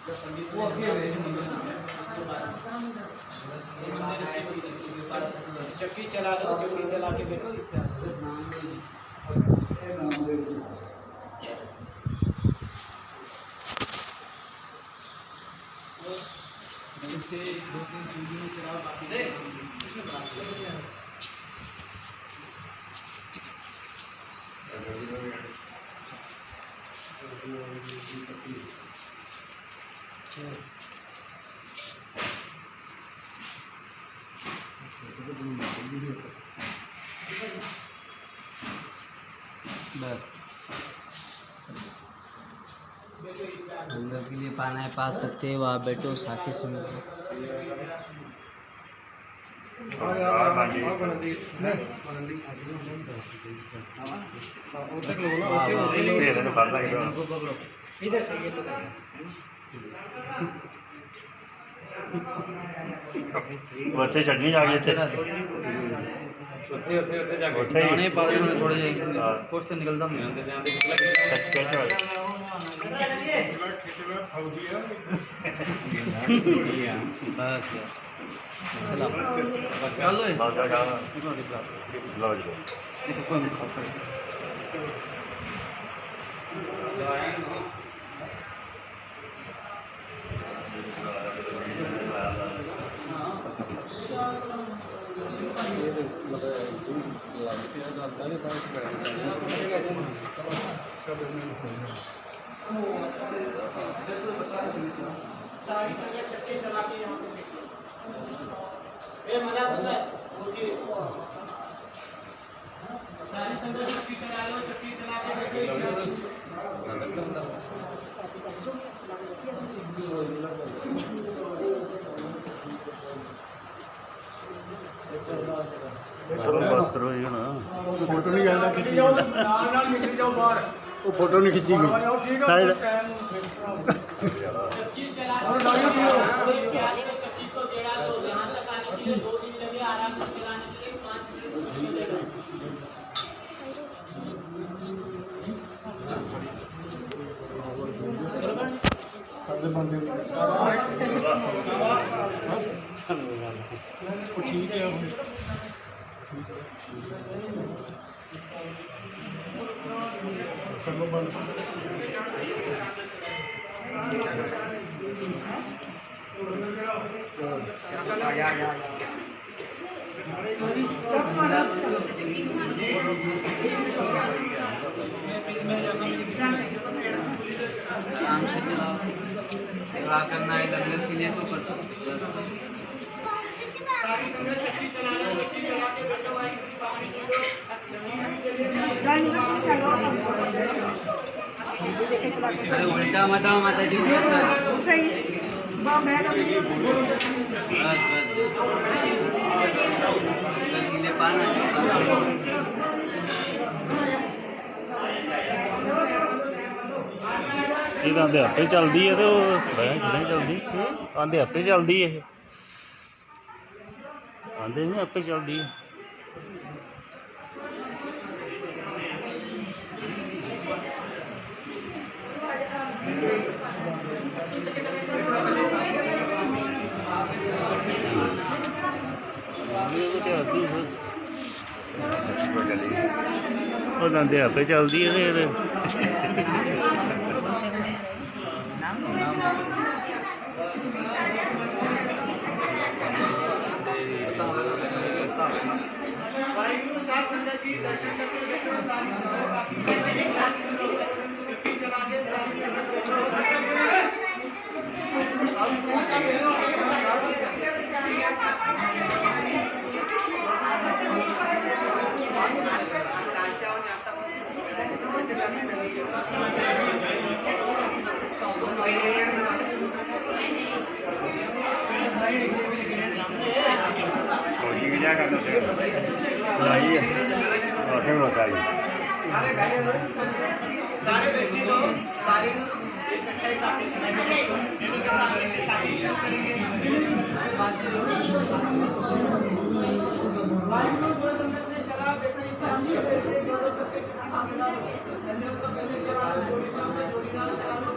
वो अकेले मंदिर चक्की चला दो, चक्की चला के देखो। दो तीन चीज़ें चलाओ बाकी बस अंदर के लिए पाना है, पा सकते हैं, वहाँ बैठो साथी सुनो। ਉੱਥੇ ਛੱਡਣੀ ਜਾ ਕੇ ਇੱਥੇ दाने पादरे होने थोड़े कुछ तो निकलता नहीं ਸੱਚ ਕਹਿ बस चला चलो ਲਓ ਜੀ सारी संगत चक्की चला के यहाँ पे मजा आता है। सारी संगत चक्की चला लो, चक्की चला के बस करो ये ना फोटो नहीं कहता खिंची निकल जाओ बाहर। वो फोटो नहीं खिंची गई साइड चक्की चला चक्की को टेढ़ा दो, यहाँ तक आने के लिए 2 दिन लगे, आराम से चलाने के लिए 5 मिनट लगेगा। ठीक है आराम से चलाओ, सेवा करना है लंगर के लिए तो कर सकते हो। अरे उल्टा मत आओ माता जी, बस बस के लिए पाना ਇਹ ਤਾਂ ਆਂਦੇ ਆਪੇ ਚੱਲਦੀ ਹੈ ਤੇ ਉਹ ਨਹੀਂ ਚੱਲਦੀ ਆਂਦੇ ਆਪੇ ਚੱਲਦੀ ਇਹ ਆਂਦੇ ਨਹੀਂ ਆਪੇ ਚੱਲਦੀ ਹੈ ਉਹ ਆਂਦੇ ਆਪੇ ਚੱਲਦੀ ਹੈ ਤੇ सारे बैठने दो, सारे इकट्ठे साथी सुनाएंगे, दोनों के सामने साथी शुरू करेंगे, बात करो। वायु दो संगत ने चला बेटा इतना पहले चला जोड़ी सामने जोड़ी ना चला लो।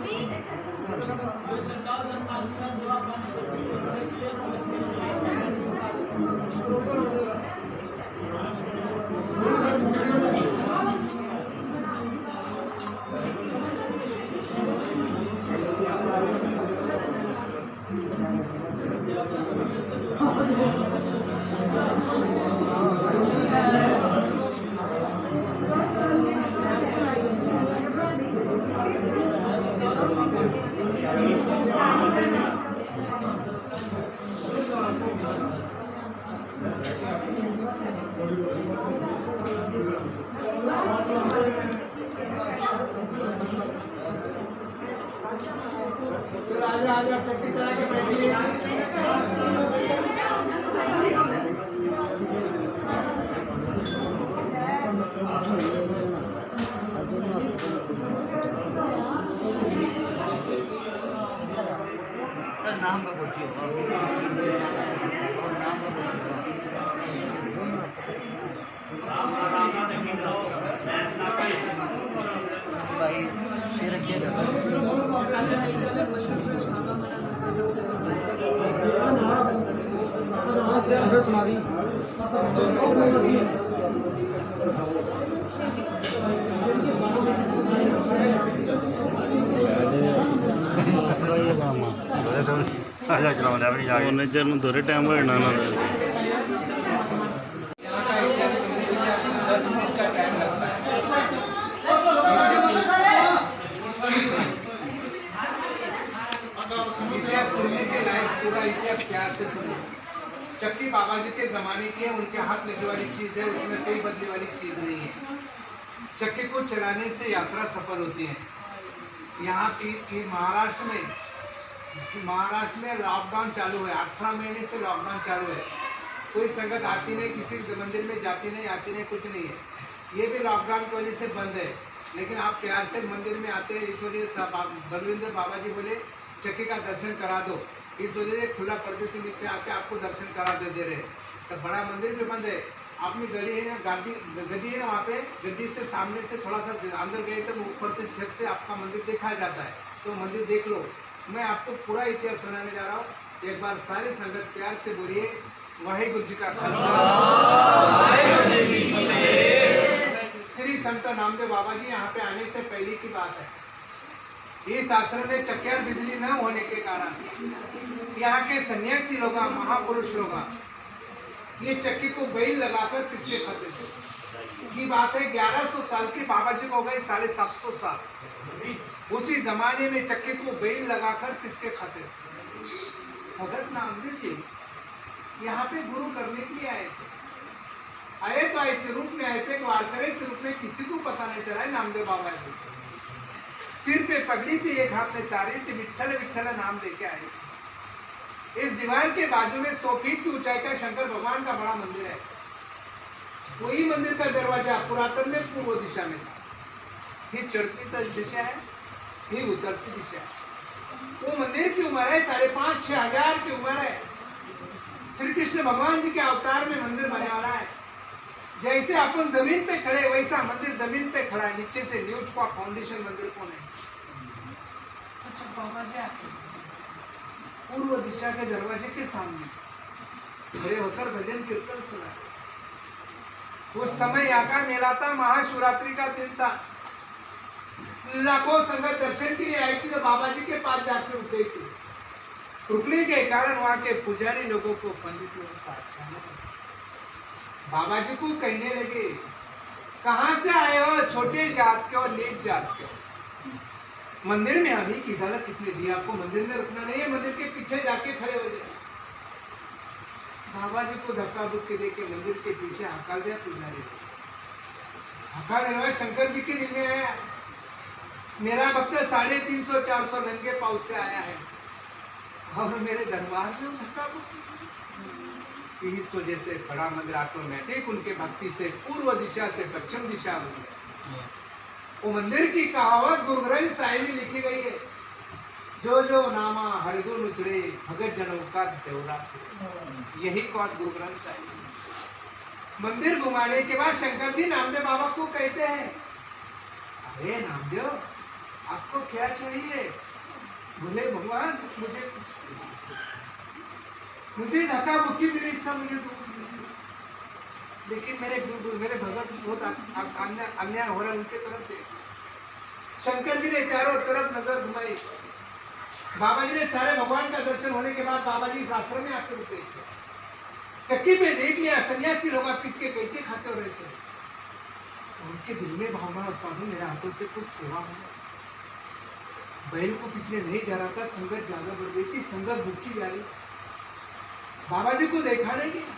नाम का पूछिए और नाम का भाई तेरा क्या ਉਹਨੇ ਚਿਰ ਨੂੰ ਦੋਰੇ ਟਾਈਮ ਹੋ ਜਾਣਾ ਉਹਨਾਂ ਦਾ पूरा इतिहास प्यार से सुनो। चक्की बाबा जी के जमाने की है, उनके हाथ लगने वाली चीज है, उसमें कोई बदले वाली चीज नहीं है। चक्की को चलाने से यात्रा सफल होती है। यहाँ की महाराष्ट्र में लॉकडाउन चालू है, 18 महीने से लॉकडाउन चालू है। कोई संगत आती नहीं, किसी मंदिर में जाती नहीं, आती नहीं, कुछ नहीं है। ये भी लॉकडाउन की वजह से बंद है, लेकिन आप प्यार से मंदिर में आते हैं। इस वजह से बलविंदर बाबा जी बोले चक्की का दर्शन करा दो, इस वजह से खुला पर्दे से नीचे आके आपको दर्शन करा दे रहे। तो बड़ा मंदिर भी बंद है। अपनी गली है ना, गड्डी है ना, वहाँ पे गड्डी से सामने से थोड़ा सा अंदर गए तो ऊपर से छत से आपका मंदिर दिखाया जाता है, तो मंदिर देख लो। मैं आपको पूरा इतिहास सुनाने जा रहा हूँ। एक बार सारी संगत प्यार से बोलिए वाहिगुरु जी का खालसा। श्री संत नामदेव बाबा जी यहाँ पे आने से पहले की बात है। इस आश्रम में चक्कर बिजली न होने के कारण यहाँ के सन्यासी लोग, महापुरुष लोग ये चक्की को बैल लगाकर पिछले खाते थे। की बात है 1100 साल के, बाबा जी को हो गए 750 साल। उसी जमाने में चक्की को बैल लगाकर किसके खाते थे। भगत नामदेव जी यहाँ पे गुरु करने के लिए आए तो ऐसे रूप में आए थे, वारकरी के रूप में, किसी को पता नहीं चला है नामदेव बाबा जी। सिर पे पगड़ी थी, एक हाथ में तारी थी, विठ्ठल विठ्ठल नाम लेके आए। इस दीवार के बाजू में 100 फीट की ऊंचाई का शंकर भगवान का बड़ा मंदिर है। वही मंदिर का दरवाजा पुरातन में पूर्व दिशा में था। ये चढ़ती दिशा है, ये उतरती दिशा है। वो मंदिर की उम्र है 5,500-6 हजार की उम्र है। श्री कृष्ण भगवान जी के अवतार में मंदिर बनने वाला है। जैसे अपन जमीन पे खड़े, वैसा मंदिर जमीन पे खड़ा है। नीचे से न्यूज का फाउंडेशन मंदिर कौन है? अच्छा बाबा जी पूर्व दिशा के दरवाजे के सामने खड़े होकर भजन कीर्तन सुना। उस समय यहाँ का मेला था, महाशिवरात्रि का दिन था। लाखों संगत दर्शन के लिए आई थी, तो बाबा जी के पास जाके रुक गई थी। रुकने के कारण वहाँ के पुजारी लोगों को, पंडित लोगों को अच्छा लगा। बाबा जी को कहने लगे कहाँ से आए हो, छोटे जात के और नीच जात के। मंदिर में आने की इजाजत किसने दी आपको? मंदिर में रुकना नहीं है, मंदिर के पीछे जाके खड़े हो जाए। बाबा जी को धक्का बुक्की देके मंदिर के पीछे हकाल दिया पुजारी। हकाल निर्वाह शंकर जी के दिल में आया, मेरा भक्त 350-400 नंगे पाँव से आया है और मेरे दरबार में धक्का बुक्की। इस वजह से बड़ा मंदिर ऑटोमेटिक उनके भक्ति से पूर्व दिशा से पश्चिम दिशा हो गया। वो मंदिर की कहावत गुरु ग्रंथ साहिब में लिखी गई है, जो जो नामा हरगुण उचड़े भगत जनों का देवरा। यही बात गुरु ग्रंथ साहिब। मंदिर घुमाने के बाद शंकर जी नामदेव बाबा को कहते हैं, अरे नामदेव आपको क्या चाहिए? बोले भगवान मुझे धक्का मुक्की मिली, इसका मुझे लेकिन मेरे भगत बहुत अन्याय हो रहा है उनके तरफ से। शंकर जी ने चारों तरफ नजर घुमाई। बाबा जी ने सारे भगवान का दर्शन होने के बाद बाबा जी इस आश्रम में आके रुके। चक्की पे देख लिया सन्यासी लोग आप किसके कैसे खाते हो रहते हैं। उनके दिल में भावना उत्पन्न हुई, मेरे हाथों से कुछ सेवा होना चाहिए। बैल को पिछले नहीं जा रहा था, संगत ज्यादा बढ़ गई थी, संगत भूखी जा रही। बाबा जी को देखा नहीं गया।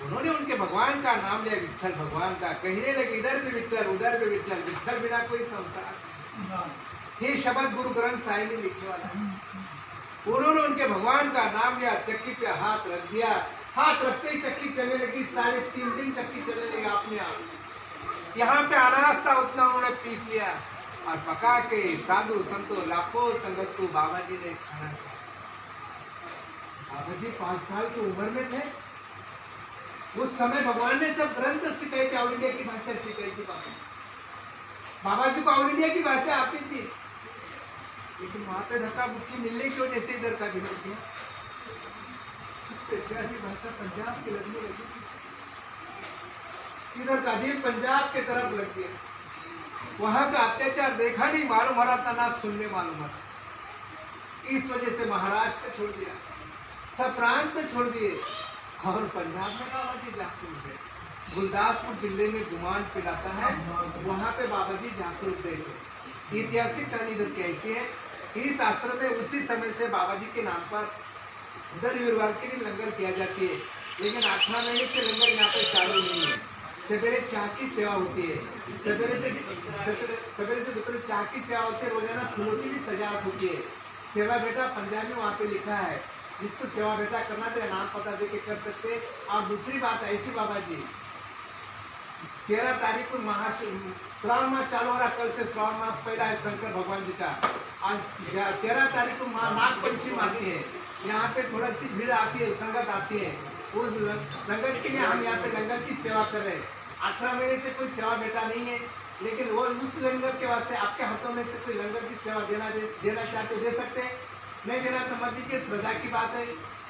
उन्होंने उनके भगवान का नाम लिया, विठल भगवान का। कहने लगे इधर भी विठल उधर भी विठल, विठल बिना कोई संसार नहीं। ये शब्द गुरु ग्रंथ साहिब में लिखने वाला है। उन्होंने उनके भगवान का नाम लिया, चक्की पे हाथ रख दिया। हाथ रखते ही चक्की चलने लगी। 3.5 दिन चक्की चलने लगी अपने आप। यहाँ पे अनाज था उतना उन्होंने पीस लिया और पका के साधु संतों लाखों संगत को बाबा जी ने खाना खाया। बाबा जी 5 साल की उम्र में थे। उस समय भगवान ने सब ग्रंथ सिखाए थे, ऑल इंडिया की भाषा सिखाई थी। बाबा जी को ऑल इंडिया की भाषा आती थी, लेकिन वहां पे धक्का मुक्की मिलने की वजह से इधर का दिनों किया। सबसे प्यारी भाषा पंजाब की लगने लगी। इधर का दिल पंजाब के तरफ लग गया। वहां का अत्याचार देखा नहीं मालूम हो रहा था, ना सुनने मालूम हो रहा। इस वजह से महाराष्ट्र छोड़ दिया, सब प्रांत छोड़ दिए और पंजाब में बाबा जी जाकर उठ गए। गुरदासपुर जिले में गुमान पिलाता है, वहां पे बाबा जी जाकर उठ गए। ऐतिहासिक कहानी इधर की ऐसी है। इस आश्रम में उसी समय से बाबा जी के नाम पर दर वीरवार के दिन लंगर किया जाती है, लेकिन 8 महीने से लंगर यहाँ पे चालू नहीं है। सवेरे चाय की सेवा होती है, सवेरे से दोपहर चाय की सेवा होती है। रोजाना फूलों की भी सजावट होती है। सेवा बेटा पंजाबी में वहाँ पे लिखा है, जिसको सेवा बेटा करना तो नाम पता दे के कर सकते। और दूसरी बात ऐसी बाबा जी 13 तारीख को श्रावण मास चालू हो रहा। कल से श्रावण मास पहला है शंकर भगवान जी का। आज 13 तारीख को नाग पंचमी आती है। यहाँ पे थोड़ा सी भीड़ आती है, संगत आती है। उस संगत के लिए हम यहाँ पे लंगर की सेवा कर रहे हैं। 18 महीने से कोई सेवा बेटा नहीं है, लेकिन वो उस लंगर के वास्ते आपके हाथों में से कोई लंगर की सेवा देना चाहते दे सकते हैं, नहीं देना तो मत दीजिए। श्रद्धा की बात है।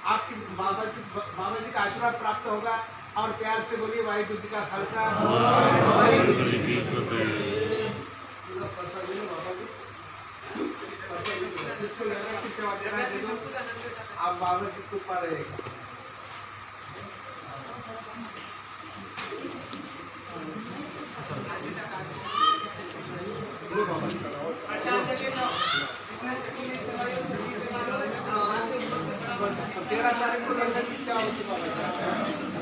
आपकी बाबा जी का आशीर्वाद प्राप्त होगा। और प्यार से बोलिए वाहिगुरु जी का खालसा वाहिगुरु जी की फतेह। जिसको लंगर की सेवा देना है दे दो, आप बाबा जी को पा रहेगा। तेरा तारीख को लंगर की सेवा होती बाबा जी।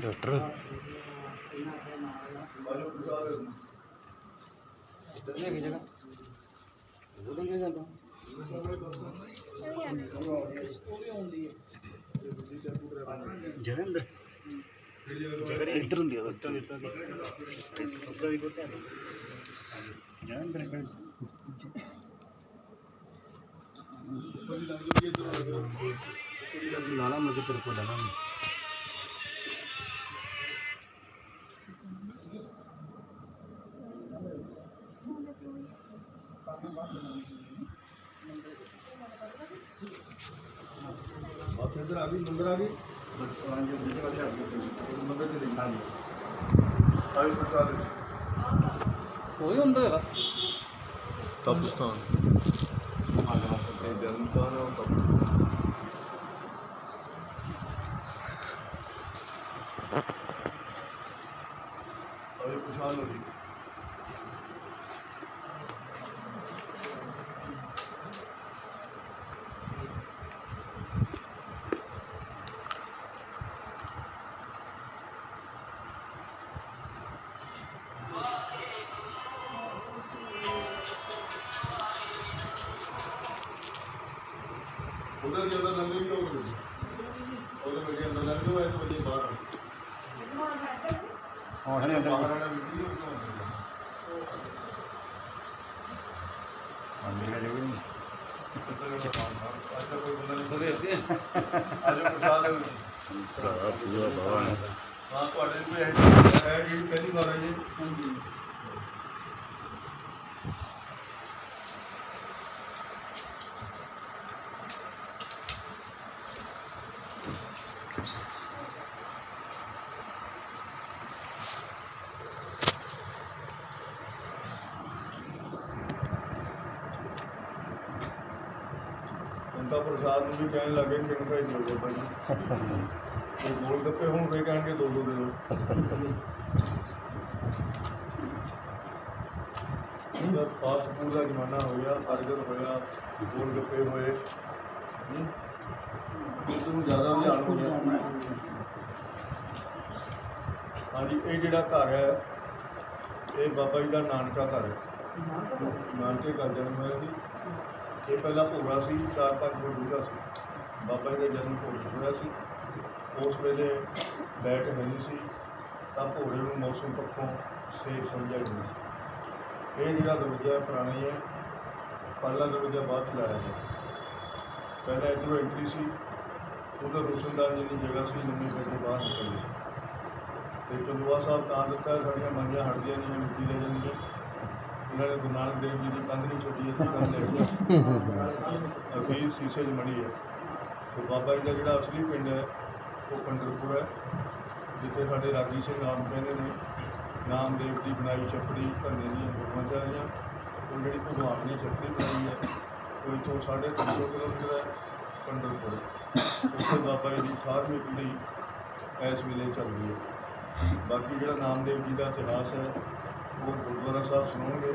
ਡਾਕਟਰ ਜਲੰਧਰ ਜਿਹੜੇ ਇੱਧਰ ਹੁੰਦੀ ਆ ਉੱਤੋਂ ਦੀ ਉੱਤੋਂ ਦੀ ਕੋਤੇ ਜਲੰਧਰ ਲਾਲਾ ਮੁझे तेरे को डाला इधर आ गई नंबर आ गई नंबर से दिखा दी आयु प्रसाद कोई ਹੁੰਦਾ ਹੈਗਾ तपस्तान जन्म स्थान है आयु प्रसाद हो जी उधर ज़्यादा लंबे भी हो गए उधर बजे अंदर लग गए तो बजे बाहर बाहर आना बिल्कुल अच्छा कोई बंदा नहीं आज प्रसाद हाँ पढ़ने में है पहली बार आई है उनका प्रसाद भी कहने लगे कि भाई दो दो भाई ये गोल गप्पे हूँ वे कहेंगे दो दो दे दो फास्ट फूड का जमाना हो गया बर्गर होया गोल गप्पे होए ज़्यादा रुझान हो गया हाँ जी ये जोड़ा घर है ये बाबा जी का नानका घर है नानके का जन्म होया सी ये पहला भोरा सी 4-5 फुट डूंगा सी बाबा जी का जन्म भोरे होया सी उस वेले बैठ है नहीं सी तां भोरे नूं मौसम पक्षों सेफ समझा नहीं सी ये जोड़ा दरवाजा पुराना ही है पहला दरवाजा बाद चलाया गया पहला इधरों एंट्री सी उधर रोशनदान जिन्नी जगह सी लंबी करके बाहर निकल गई तो चंदूआ साहब तां दिता साड़ियाँ मांझियाँ हटदियां नहीं मिट्टी ले जाएंगी उन्होंने गुरु नानक देव जी की कंध नहीं छोड़ी कंध ले अखीर शीशे च मड़ी है तो बाबा जी का जोड़ा असली पिंड है वो पंडरपुर है जिथे साढ़े रागी सिंह नाम कहते हैं नामदेव की बनाई छपड़ी धरने दुर्मचा रही और जी भगवान ने छपड़ी बनाई है वो इतों 350 किलोमीटर है पंडरपुर उससे बाबा जी की 18वीं पीढ़ी इस वेले चल रही है बाकी जो नामदेव जी का इतिहास है वो गुरुद्वारा साहब सुनाओगे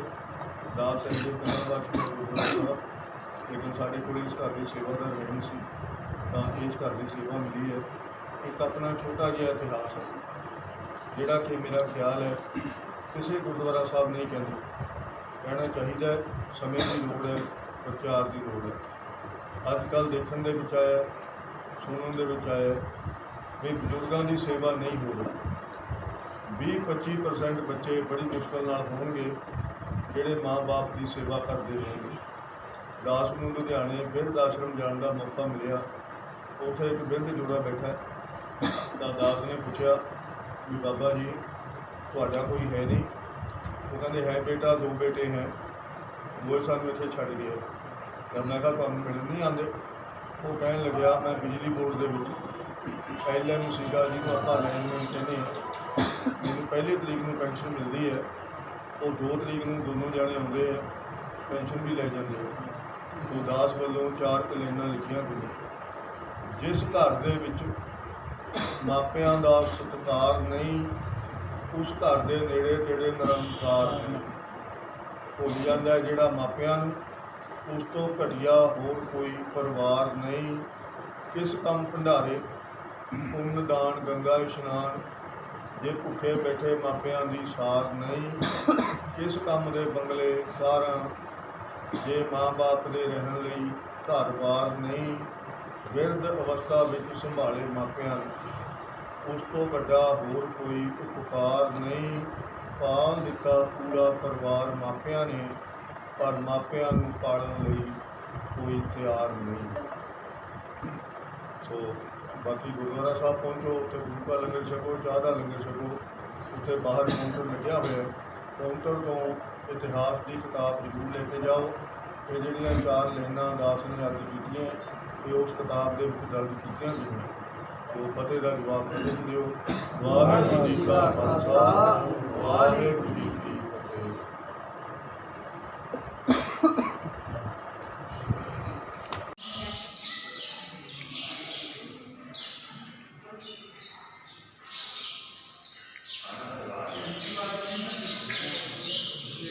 दास है जो गुरुद्वारा साहब लेकिन साढ़े को इस घर की सेवादार नहीं सी तो इस घर की सेवा मिली है एक अपना छोटा जिहा इतिहास है जोड़ा कि मेरा ख्याल है किसी गुरुद्वारा साहब नहीं कहते कहना चाहिए समय की लोड़ है प्रचार की लोड़ है अजकल देखने के विच आया सुनने के विच आया भी बजुर्गों की सेवा नहीं हो रही 20-25% बच्चे बड़ी मुश्किल नाल होंगे जोड़े माँ बाप की सेवा करते होंगे दास नूं लुधियाने बिरध आश्रम जाने का मौका मिलिया उत्थे एक बिरध जोड़ा बैठा तो दास ने पूछा भी बाबा जी तुहाडा कोई है नहीं वो कहते है बेटा 2 बेटे हैं वो सानू इत्थे छड्ड गए तो मैं कहा तुहानू मिलण नहीं आते वो कहन लग्या मैं बिजली बोर्ड के LM सीगा जिन्होंने आपां लाइनमैन कहते हैं मैनू 1 तरीक में पेंशन मिलती है वो 2 तरीक में दोनों जाने आते हैं पेंशन भी लै जाते हैं तो दास वालों 4 कलेना लिखिया गई जिस घर दे विच मापियां दा सत्कार नहीं उस घर के नेड़े तेड़े निरंकार नहीं भुल जाता है जिहड़ा मापियां नूं उस तो घटिया होर कोई परिवार नहीं किस कम भंडारे ਪੁੰਨ ਦਾਨ ਗੰਗਾ ਇਸ਼ਨਾਨ, ਜੇ ਭੁੱਖੇ ਬੈਠੇ ਮਾਪਿਆਂ ਦੀ ਸਾਰ ਨਹੀਂ, ਕਿਸ ਕੰਮ ਦੇ ਬੰਗਲੇ ਸਾਰਾਂ, ਜੇ ਮਾਂ ਬਾਪ ਦੇ ਰਹਿਣ ਲਈ ਘਰ-ਬਾਰ ਨਹੀਂ, ਬਿਰਧ ਅਵਸਥਾ ਵਿੱਚ ਸੰਭਾਲੇ ਮਾਪਿਆਂ ਨੂੰ, ਉਸ ਤੋਂ ਵੱਡਾ ਹੋਰ ਕੋਈ ਉਪਕਾਰ ਨਹੀਂ। ਪਾਲ ਦਿੱਤਾ ਪੂਰਾ ਪਰਿਵਾਰ ਮਾਪਿਆਂ ਨੇ, ਪਰ ਮਾਪਿਆਂ ਨੂੰ ਪਾਲਣ ਲਈ ਕੋਈ ਤਿਆਰ ਨਹੀਂ। ਸੋ ਬਾਕੀ ਗੁਰਦੁਆਰਾ ਸਾਹਿਬ ਪਹੁੰਚੋ, ਉੱਥੇ ਗੁਰੂ ਦਾ ਲੰਗਰ ਛਕੋ, ਚਾਹ ਦਾ ਲੰਗਰ ਛਕੋ। ਉੱਥੇ ਬਾਹਰ ਕਾਊਂਟਰ ਲੱਗਿਆ ਹੋਇਆ, ਕਾਊਂਟਰ ਤੋਂ ਇਤਿਹਾਸ ਦੀ ਕਿਤਾਬ ਜ਼ਰੂਰ ਲੈ ਕੇ ਜਾਓ। ਇਹ ਜਿਹੜੀਆਂ 4 ਲਾਈਨਾਂ ਦਾਸ ਨੇ ਅੱਜ ਕੀਤੀਆਂ, ਇਹ ਉਸ ਕਿਤਾਬ ਦੇ ਵਿੱਚ ਦਰਜ ਕੀਤੀਆਂ ਗਈਆਂ। ਸੋ ਫਤਿਹ ਦਾ ਜਵਾਬ ਫਤਿਹ ਦਿਓ। ਵਾਹਿਗੁਰੂ ਜੀ ਕਾ ਖਾਲਸਾ, ਵਾਹਿਗੁਰੂ ਜੀ ਕੀ ਫਤਿਹ।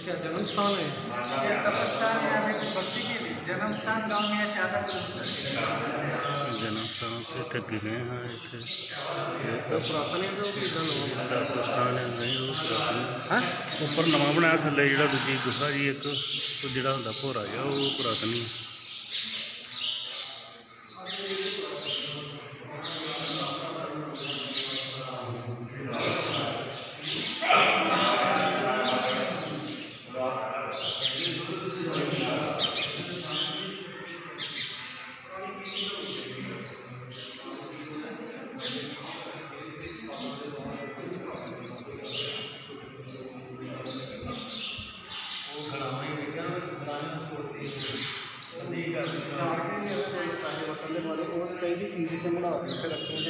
क्या जन्म स्थान है? ये कब्रस्तान है, अभी बस्ती की जन्म स्थान गाँव में है शादापुर। जन्म स्थान से इतने गिरे हैं इतने पुरातन है जो कि इधर लोग स्थान है नहीं वो पुरातन उपर नवा बनाया थले जो दूजी गुफा जी एक तो जोड़ा होंगे भोरा जा वो पुरातन ही कई भी चीज़ें बना के रखते हैं।